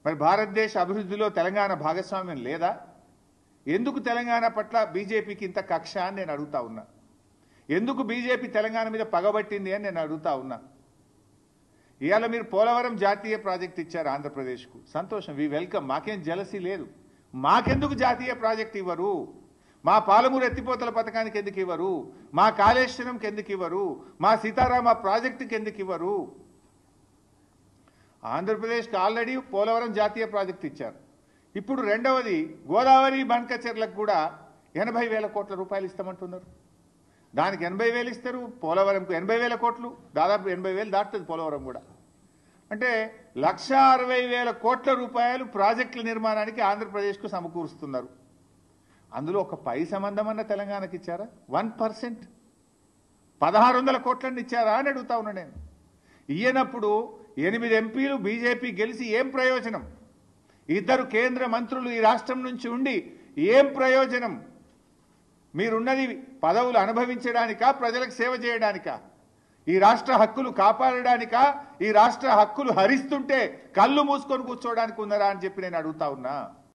మరి భారతదేశ అభివృద్ధిలో తెలంగాణ భాగస్వామ్యం లేదా? ఎందుకు తెలంగాణ పట్ల బీజేపీకి ఇంత కక్ష అని నేను అడుగుతా ఉన్నా. ఎందుకు బీజేపీ తెలంగాణ మీద పగబట్టింది అని నేను అడుగుతా ఉన్నా. ఇవాళ మీరు పోలవరం జాతీయ ప్రాజెక్ట్ ఇచ్చారు ఆంధ్రప్రదేశ్కు, సంతోషం, వి వెల్కమ్. మాకేం జలసీ లేదు. మాకెందుకు జాతీయ ప్రాజెక్ట్ ఇవ్వరు? మా పాలమూరు ఎత్తిపోతల పథకానికి ఎందుకు ఇవ్వరు? మా కాళేశ్వరంకి ఎందుకు ఇవ్వరు? మా సీతారామ ప్రాజెక్టుకి ఎందుకు ఇవ్వరు? ఆంధ్రప్రదేశ్కి ఆల్రెడీ పోలవరం జాతీయ ప్రాజెక్ట్ ఇచ్చారు. ఇప్పుడు రెండవది గోదావరి బండ్కచెర్లకు కూడా 80,000 కోట్ల రూపాయలు ఇస్తామంటున్నారు. దానికి 80,000 ఇస్తారు, పోలవరంకు 80,000 కోట్లు, దాదాపు 80,000 దాటుతుంది పోలవరం కూడా. అంటే 1,60,000 కోట్ల రూపాయలు ప్రాజెక్టుల నిర్మాణానికి ఆంధ్రప్రదేశ్కు సమకూరుస్తున్నారు. అందులో ఒక పై సంబంధం అన్న తెలంగాణకి ఇచ్చారా? 1%, 1,600 కోట్లని ఇచ్చారా అని అడుగుతా ఉన్నా నేను. ఇయ్యనప్పుడు 8 ఎంపీలు బీజేపీ గెలిచి ఏం ప్రయోజనం? 2 కేంద్ర మంత్రులు ఈ రాష్ట్రం నుంచి ఉండి ఏం ప్రయోజనం? మీరున్నది పదవులు అనుభవించడానికా, ప్రజలకు సేవ చేయడానికా? ఈ రాష్ట్ర హక్కులు కాపాడడానికా, ఈ రాష్ట్ర హక్కులు హరిస్తుంటే కళ్ళు మూసుకొని కూర్చోవడానికి ఉన్నారా అని చెప్పి నేను అడుగుతా ఉన్నా.